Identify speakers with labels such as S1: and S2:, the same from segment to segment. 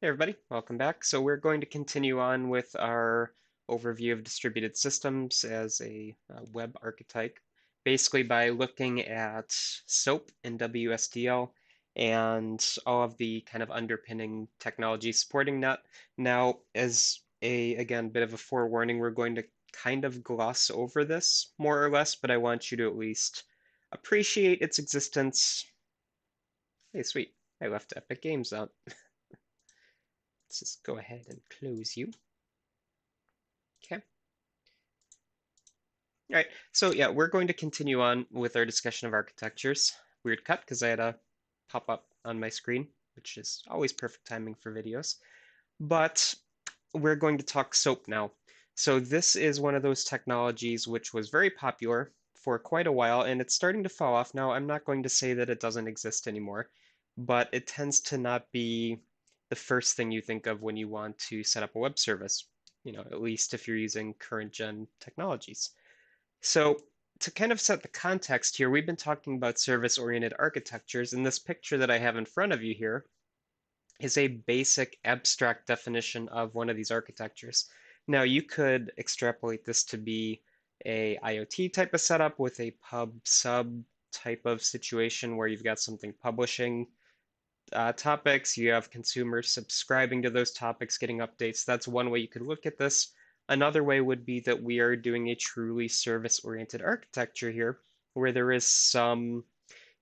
S1: Hey everybody, welcome back. So we're going to continue on with our overview of distributed systems as a web archetype, basically by looking at SOAP and WSDL and all of the kind of underpinning technology supporting that. Now, as a, again, bit of a forewarning, we're going to kind of gloss over this more or less, but I want you to at least appreciate its existence. Hey, sweet, I left Epic Games out. Let's just go ahead and close you. Okay. All right. So yeah, we're going to continue on with our discussion of architectures. Weird cut because I had a pop up on my screen, which is always perfect timing for videos. But we're going to talk SOAP now. So this is one of those technologies which was very popular for quite a while, and it's starting to fall off now. I'm not going to say that it doesn't exist anymore, but it tends to not be the first thing you think of when you want to set up a web service, at least if you're using current gen technologies. So to kind of set the context here, we've been talking about service-oriented architectures, and this picture that I have in front of you here is a basic abstract definition of one of these architectures. Now, you could extrapolate this to be a IoT type of setup with a pub sub type of situation where you've got something publishing topics, you have consumers subscribing to those topics, getting updates. That's one way you could look at this. Another way would be that we are doing a truly service-oriented architecture here, where there is some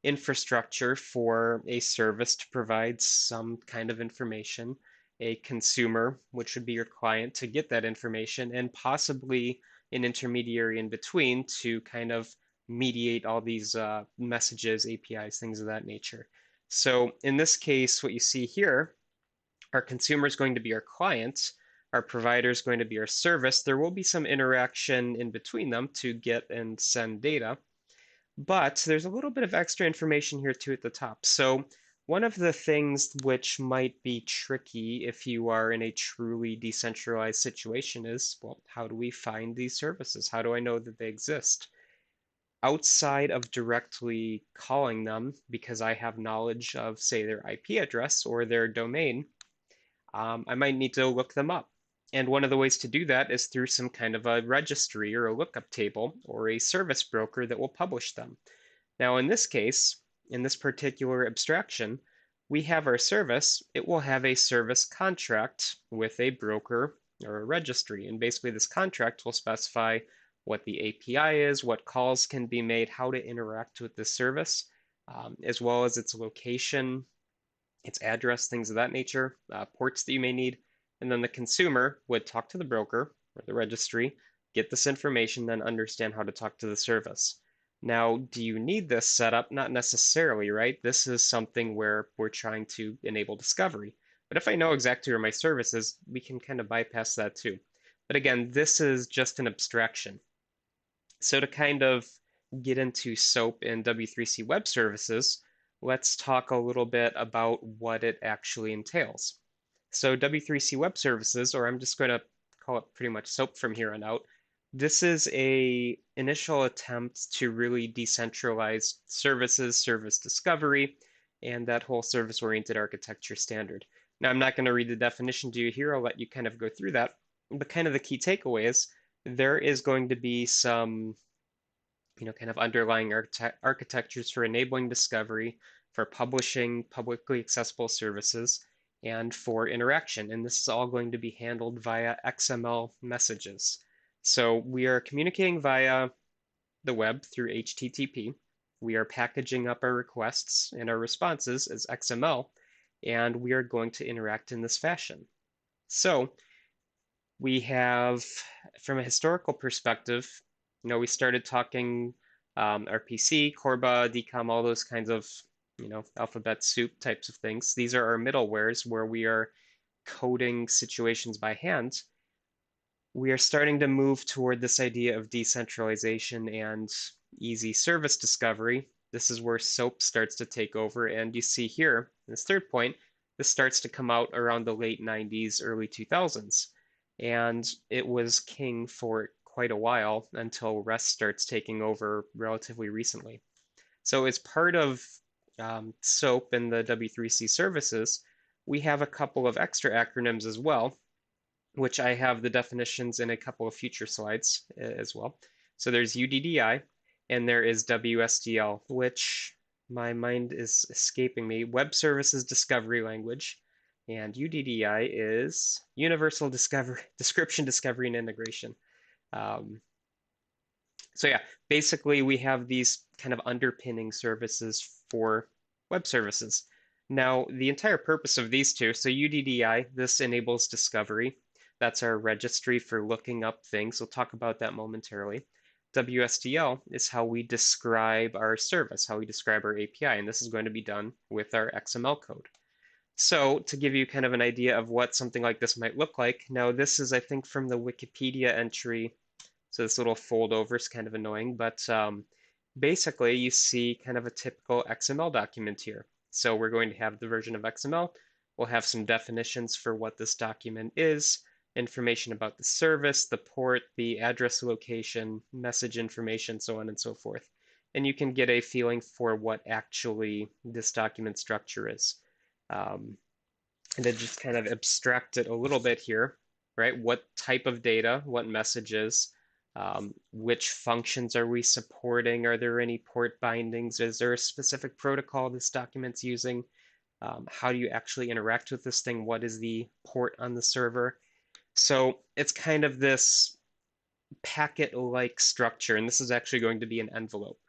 S1: infrastructure for a service to provide some kind of information, a consumer, which would be your client, to get that information, and possibly an intermediary in between to kind of mediate all these messages, APIs, things of that nature. So in this case, what you see here, our consumer is going to be our client, our provider is going to be our service. There will be some interaction in between them to get and send data, but there's a little bit of extra information here too at the top. So one of the things which might be tricky if you are in a truly decentralized situation is, well, how do we find these services? How do I know that they exist? Outside of directly calling them because I have knowledge of, say, their IP address or their domain, I might need to look them up. And one of the ways to do that is through some kind of a registry or a lookup table or a service broker that will publish them. Now, in this case, in this particular abstraction, we have our service. It will have a service contract with a broker or a registry. And basically, this contract will specify what the API is, what calls can be made, how to interact with this service, as well as its location, its address, things of that nature, ports that you may need. And then the consumer would talk to the broker or the registry, get this information, then understand how to talk to the service. Now, do you need this setup? Not necessarily, right? This is something where we're trying to enable discovery. But if I know exactly where my service is, we can kind of bypass that too. But again, this is just an abstraction. So to kind of get into SOAP and W3c Web Services, let's talk a little bit about what it actually entails. So W3c Web Services, or I'm just going to call it pretty much SOAP from here on out, this is a initial attempt to really decentralize services, service discovery, and that whole service-oriented architecture standard. Now, I'm not going to read the definition to you here. I'll let you kind of go through that. But kind of the key takeaway is there is going to be some, kind of underlying architectures for enabling discovery, for publishing publicly accessible services, and for interaction. And this is all going to be handled via XML messages. So we are communicating via the web through HTTP. We are packaging up our requests and our responses as XML, and we are going to interact in this fashion. So we have, from a historical perspective, we started talking RPC, Corba, DCOM, all those kinds of, alphabet soup types of things. These are our middlewares where we are coding situations by hand. We are starting to move toward this idea of decentralization and easy service discovery. This is where SOAP starts to take over. And you see here, this third point, this starts to come out around the late 90s, early 2000s. And it was king for quite a while until REST starts taking over relatively recently. So as part of SOAP and the W3c services, we have a couple of extra acronyms as well, which I have the definitions in a couple of future slides as well. So there's UDDI and there is WSDL, which my mind is escaping me, Web Services Discovery Language. And UDDI is Universal Description, Discovery, and Integration. So yeah, basically we have these kind of underpinning services for web services. Now, the entire purpose of these two, so UDDI, this enables discovery. That's our registry for looking up things. We'll talk about that momentarily. WSDL is how we describe our service, how we describe our API, and this is going to be done with our XML code. So to give you kind of an idea of what something like this might look like, now this is, I think, from the Wikipedia entry. So this little fold over is kind of annoying, but basically you see kind of a typical XML document here. So we're going to have the version of XML. We'll have some definitions for what this document is, information about the service, the port, the address location, message information, so on and so forth. And you can get a feeling for what actually this document structure is. And then just kind of abstract it a little bit here, right? What type of data, what messages, which functions are we supporting? Are there any port bindings? Is there a specific protocol this document's using? How do you actually interact with this thing? What is the port on the server? So it's kind of this packet-like structure, and this is actually going to be an envelope.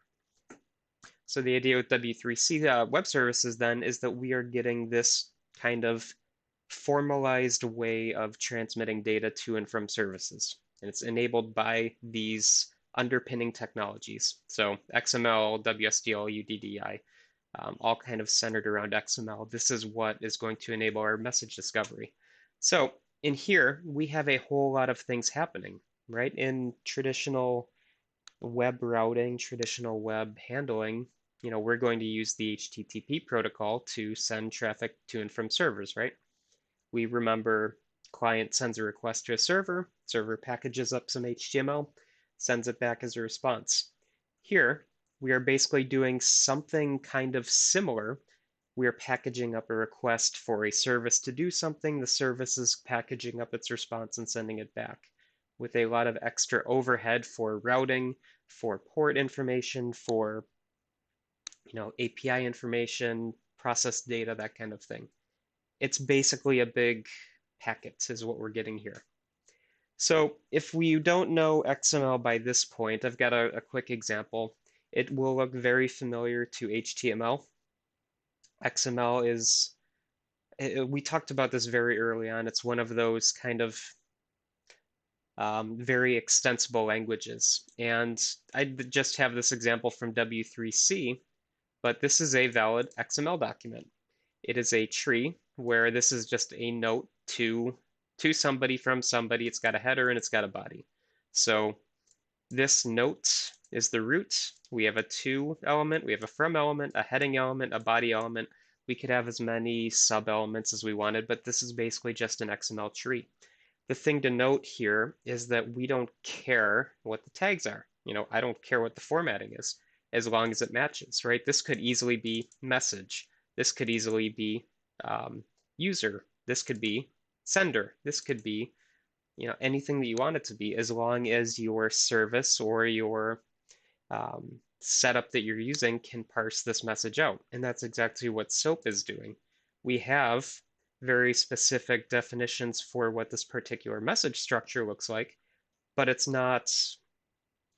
S1: So the idea with W3c Web Services then is that we are getting this kind of formalized way of transmitting data to and from services. And it's enabled by these underpinning technologies. So XML, WSDL, UDDI, all kind of centered around XML. This is what is going to enable our message discovery. So in here, we have a whole lot of things happening, right? In traditional web routing, traditional web handling, we're going to use the HTTP protocol to send traffic to and from servers, right? We remember client sends a request to a server packages up some HTML, sends it back as a response. Here, we are basically doing something kind of similar. We are packaging up a request for a service to do something. The service is packaging up its response and sending it back with a lot of extra overhead for routing, for port information, for API information, process data, that kind of thing. It's basically a big packet is what we're getting here. So if we don't know XML by this point, I've got a quick example. It will look very familiar to HTML. XML is, we talked about this very early on. It's one of those kind of very extensible languages. And I just have this example from W3c, but this is a valid XML document. It is a tree where this is just a note to somebody from somebody. It's got a header and it's got a body. So this note is the root. We have a to element, we have a from element, a heading element, a body element. We could have as many sub elements as we wanted, but this is basically just an XML tree. The thing to note here is that we don't care what the tags are. I don't care what the formatting is as long as it matches, right? This could easily be message. This could easily be user. This could be sender. This could be, anything that you want it to be, as long as your service or your setup that you're using can parse this message out. And that's exactly what SOAP is doing. We have very specific definitions for what this particular message structure looks like, but it's not,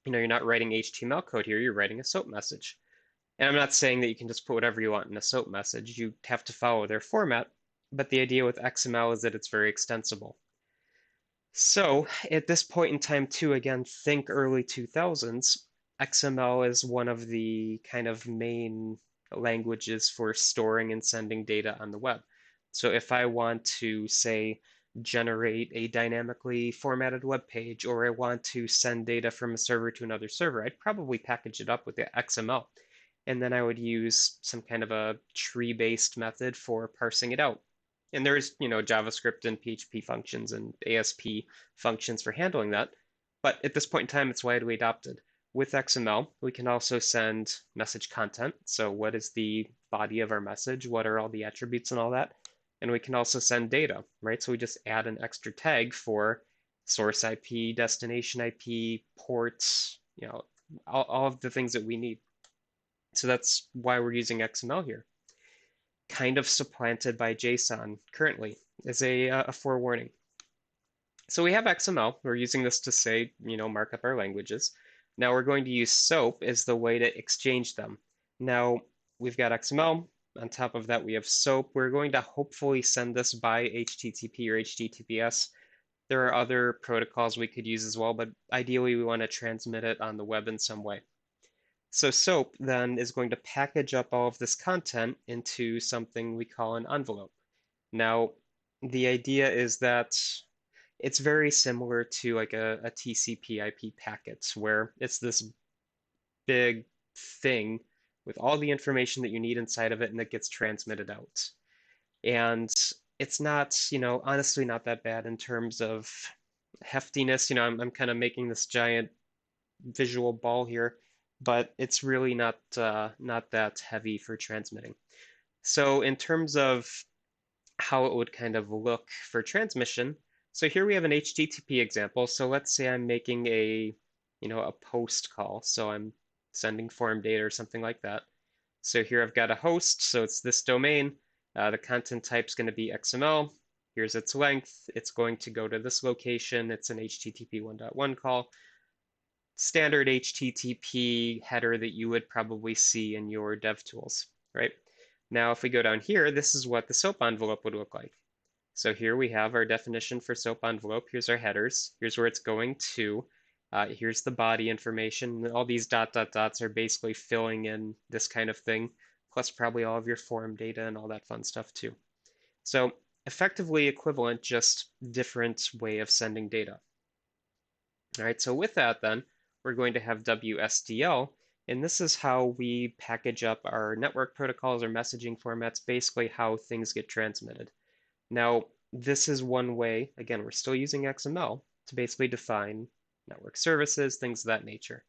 S1: you're not writing HTML code here, you're writing a SOAP message. And I'm not saying that you can just put whatever you want in a SOAP message. You have to follow their format. But the idea with XML is that it's very extensible. So at this point in time, too, again, think early 2000s, XML is one of the kind of main languages for storing and sending data on the web. So if I want to, say, generate a dynamically formatted web page, or I want to send data from a server to another server, I'd probably package it up with the XML. And then I would use some kind of a tree-based method for parsing it out. And there's, JavaScript and PHP functions and ASP functions for handling that. But at this point in time, it's widely adopted. With XML, we can also send message content. So what is the body of our message? What are all the attributes and all that? And we can also send data, right? So we just add an extra tag for source IP, destination IP, ports, all of the things that we need. So that's why we're using XML here. Kind of supplanted by JSON currently as a forewarning. So we have XML. We're using this to say, mark up our languages. Now we're going to use SOAP as the way to exchange them. Now we've got XML. On top of that, we have SOAP. We're going to hopefully send this by HTTP or HTTPS. There are other protocols we could use as well, but ideally we want to transmit it on the web in some way. So SOAP then is going to package up all of this content into something we call an envelope. Now, the idea is that it's very similar to like a TCP IP packet, where it's this big thing with all the information that you need inside of it and that gets transmitted out. And it's not, honestly not that bad in terms of heftiness. I'm kind of making this giant visual ball here, but it's really not that heavy for transmitting. So in terms of how it would kind of look for transmission, so here we have an HTTP example. So let's say I'm making a post call. So I'm sending form data or something like that. So here I've got a host, so it's this domain. The content type is going to be XML. Here's its length. It's going to go to this location. It's an HTTP 1.1 call. Standard HTTP header that you would probably see in your dev tools, right? Now, if we go down here, this is what the SOAP envelope would look like. So here we have our definition for SOAP envelope. Here's our headers. Here's where it's going to. Here's the body information. All these dots are basically filling in this kind of thing, plus probably all of your form data and all that fun stuff too. So effectively equivalent, just different way of sending data. All right, so with that then, we're going to have Wsdl, and this is how we package up our network protocols or messaging formats, basically how things get transmitted. Now, this is one way, again, we're still using XML to basically define network services, things of that nature.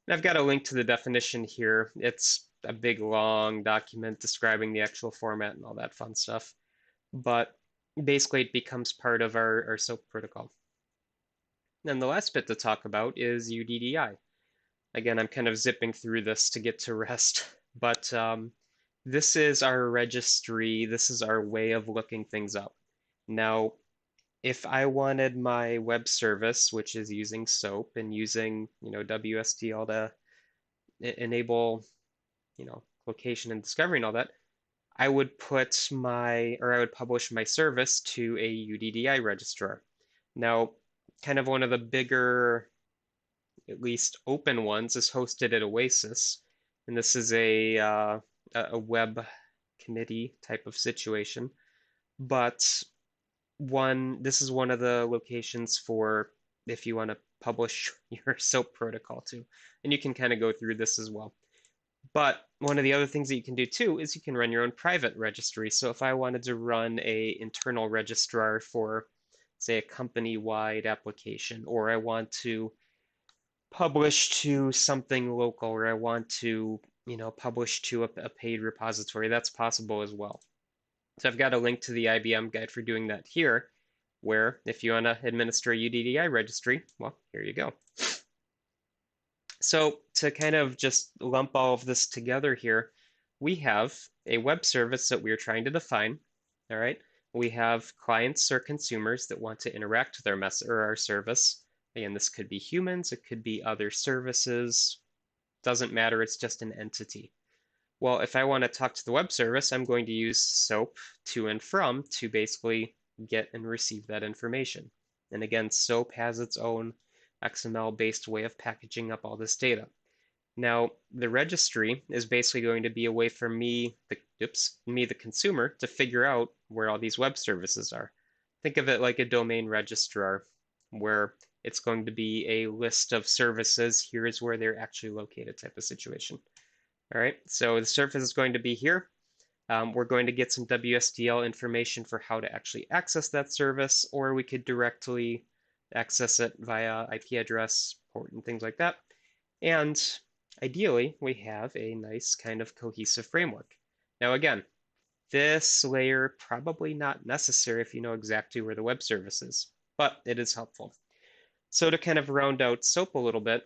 S1: And I've got a link to the definition here. It's a big, long document describing the actual format and all that fun stuff. But basically, it becomes part of our SOAP protocol. And the last bit to talk about is UDDI. Again, I'm kind of zipping through this to get to rest, but this is our registry. This is our way of looking things up. Now, if I wanted my web service, which is using SOAP and using, WSDL to enable, location and discovery and all that, I would publish my service to a UDDI registrar. Now, kind of one of the bigger, at least open ones, is hosted at Oasis, and this is a web committee type of situation. But this is one of the locations for if you want to publish your SOAP protocol to, and you can kind of go through this as well. But one of the other things that you can do too is you can run your own private registry. So if I wanted to run a internal registrar for, say, a company-wide application, or I want to publish to something local, or I want to, publish to a paid repository, that's possible as well. So I've got a link to the IBM guide for doing that here, where if you want to administer a UDDI registry, well, here you go. So to kind of just lump all of this together here, we have a web service that we're trying to define, all right? We have clients or consumers that want to interact with our service. Again, this could be humans, it could be other services, doesn't matter, it's just an entity. Well, if I want to talk to the web service, I'm going to use SOAP to and from to basically get and receive that information. And again, SOAP has its own XML-based way of packaging up all this data. Now, the registry is basically going to be a way for me, the consumer, to figure out where all these web services are. Think of it like a domain registrar, where it's going to be a list of services. Here's where they're actually located type of situation. All right, so the surface is going to be here. We're going to get some WSDL information for how to actually access that service, or we could directly access it via IP address, port, and things like that. And ideally, we have a nice kind of cohesive framework. Now, again, this layer probably not necessary if you know exactly where the web service is, but it is helpful. So to kind of round out SOAP a little bit,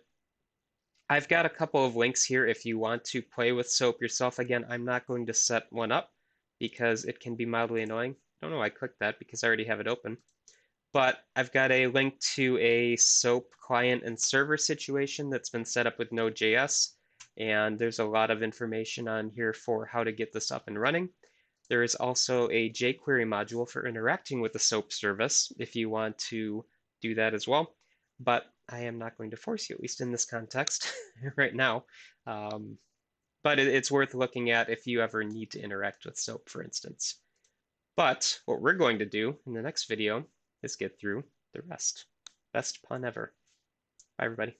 S1: I've got a couple of links here if you want to play with SOAP yourself. Again, I'm not going to set one up because it can be mildly annoying. I don't know why I clicked that because I already have it open. But I've got a link to a SOAP client and server situation that's been set up with Node.js, and there's a lot of information on here for how to get this up and running. There is also a jQuery module for interacting with the SOAP service if you want to do that as well. But I am not going to force you, at least in this context right now. But it's worth looking at if you ever need to interact with SOAP, for instance. But what we're going to do in the next video is get through the rest. Best pun ever. Bye, everybody.